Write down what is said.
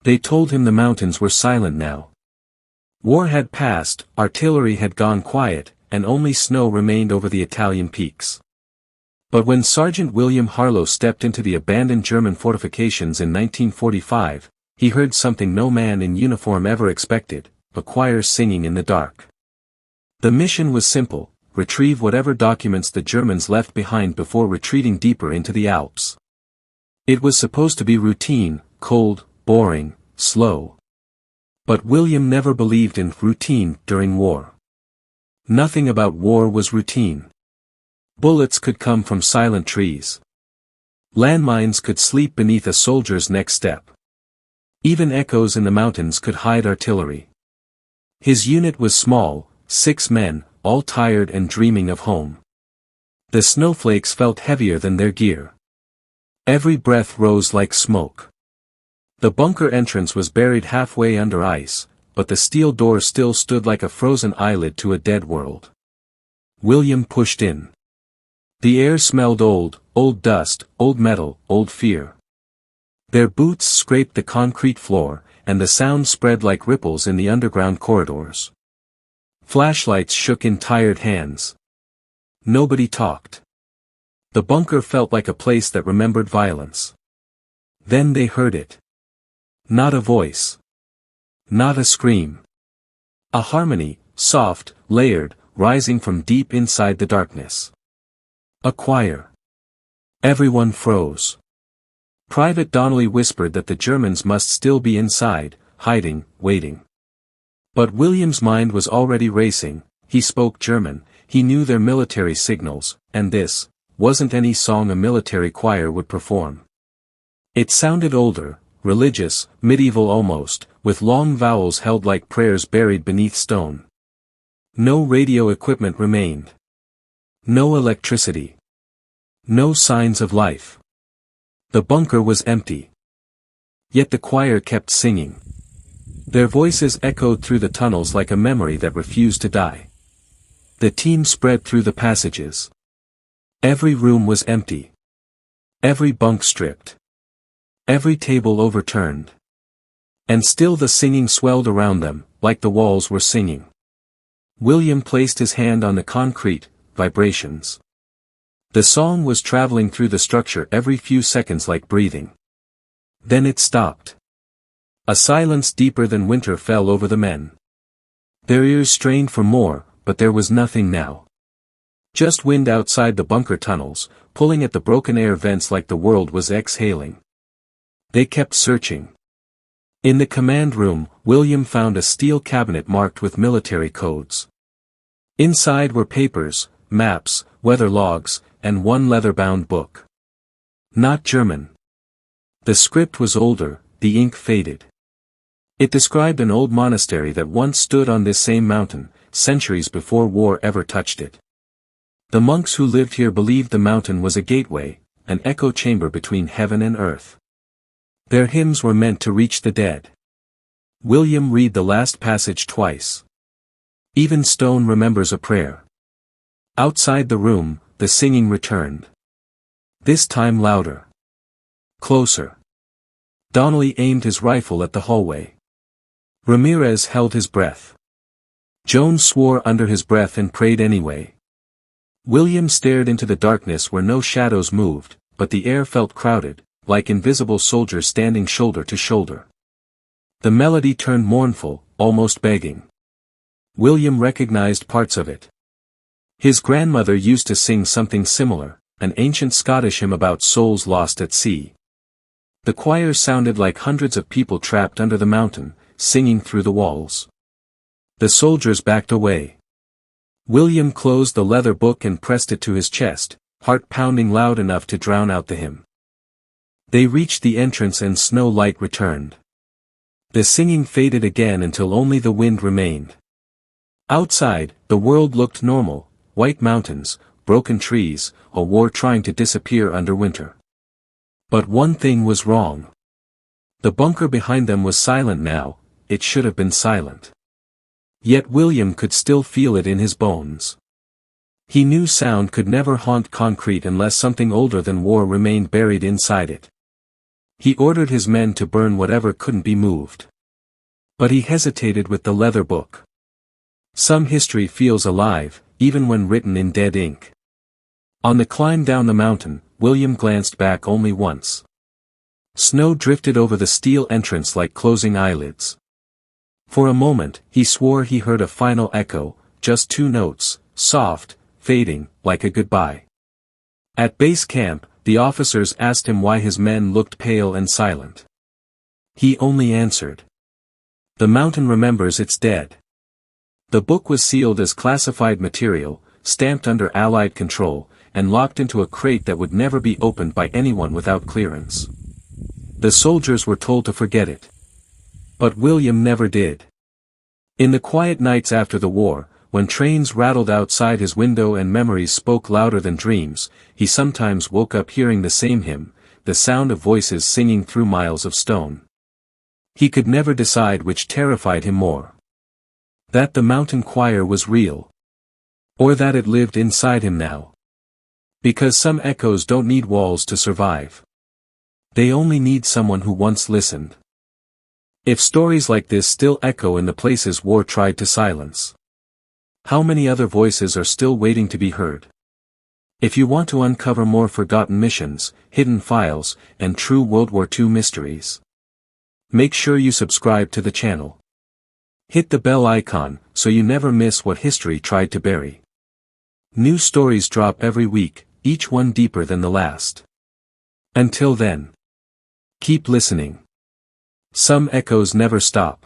They told him the mountains were silent now. War had passed, artillery had gone quiet, and only snow remained over the Italian peaks. But when Sergeant William Harlow stepped into the abandoned German fortifications in 1945, he heard something no man in uniform ever expected: a choir singing in the dark. The mission was simple: retrieve whatever documents the Germans left behind before retreating deeper into the Alps. It was supposed to be routine, cold, boring, slow. But William never believed in routine during war. Nothing about war was routine. Bullets could come from silent trees. Landmines could sleep beneath a soldier's next step. Even echoes in the mountains could hide artillery. His unit was small, 6 men, all tired and dreaming of home. The snowflakes felt heavier than their gear. Every breath rose like smoke. The bunker entrance was buried halfway under ice, but the steel door still stood like a frozen eyelid to a dead world. William pushed in. The air smelled old dust, old metal, old fear. Their boots scraped the concrete floor, and the sound spread like ripples in the underground corridors. Flashlights shook in tired hands. Nobody talked. The bunker felt like a place that remembered violence. Then they heard it. Not a voice. Not a scream. A harmony, soft, layered, rising from deep inside the darkness. A choir. Everyone froze. Private Donnelly whispered that the Germans must still be inside, hiding, waiting. But William's mind was already racing. He spoke German, he knew their military signals, and this wasn't any song a military choir would perform. It sounded older, religious, medieval almost, with long vowels held like prayers buried beneath stone. No radio equipment remained. No electricity. No signs of life. The bunker was empty. Yet the choir kept singing. Their voices echoed through the tunnels like a memory that refused to die. The team spread through the passages. Every room was empty. Every bunk stripped. Every table overturned. And still the singing swelled around them, like the walls were singing. William placed his hand on the concrete, vibrations. The song was traveling through the structure every few seconds like breathing. Then it stopped. A silence deeper than winter fell over the men. Their ears strained for more, but there was nothing now. Just wind outside the bunker tunnels, pulling at the broken air vents like the world was exhaling. They kept searching. In the command room, William found a steel cabinet marked with military codes. Inside were papers, maps, weather logs, and one leather-bound book. Not German. The script was older, the ink faded. It described an old monastery that once stood on this same mountain, centuries before war ever touched it. The monks who lived here believed the mountain was a gateway, an echo chamber between heaven and earth. Their hymns were meant to reach the dead. William read the last passage twice. Even stone remembers a prayer. Outside the room, the singing returned. This time louder. Closer. Donnelly aimed his rifle at the hallway. Ramirez held his breath. Jones swore under his breath and prayed anyway. William stared into the darkness where no shadows moved, but the air felt crowded, like invisible soldiers standing shoulder to shoulder. The melody turned mournful, almost begging. William recognized parts of it. His grandmother used to sing something similar, an ancient Scottish hymn about souls lost at sea. The choir sounded like hundreds of people trapped under the mountain, singing through the walls. The soldiers backed away. William closed the leather book and pressed it to his chest, heart pounding loud enough to drown out the hymn. They reached the entrance and snow light returned. The singing faded again until only the wind remained. Outside, the world looked normal, white mountains, broken trees, a war trying to disappear under winter. But one thing was wrong. The bunker behind them was silent now, it should have been silent. Yet William could still feel it in his bones. He knew sound could never haunt concrete unless something older than war remained buried inside it. He ordered his men to burn whatever couldn't be moved. But he hesitated with the leather book. Some history feels alive, even when written in dead ink. On the climb down the mountain, William glanced back only once. Snow drifted over the steel entrance like closing eyelids. For a moment, he swore he heard a final echo, just 2 notes, soft, fading, like a goodbye. At base camp, the officers asked him why his men looked pale and silent. He only answered, "The mountain remembers its dead." The book was sealed as classified material, stamped under Allied control, and locked into a crate that would never be opened by anyone without clearance. The soldiers were told to forget it. But William never did. In the quiet nights after the war, when trains rattled outside his window and memories spoke louder than dreams, he sometimes woke up hearing the same hymn, the sound of voices singing through miles of stone. He could never decide which terrified him more. That the mountain choir was real. Or that it lived inside him now. Because some echoes don't need walls to survive. They only need someone who once listened. If stories like this still echo in the places war tried to silence, how many other voices are still waiting to be heard? If you want to uncover more forgotten missions, hidden files, and true World War II mysteries, make sure you subscribe to the channel. Hit the bell icon, so you never miss what history tried to bury. New stories drop every week, each one deeper than the last. Until then, keep listening. Some echoes never stop.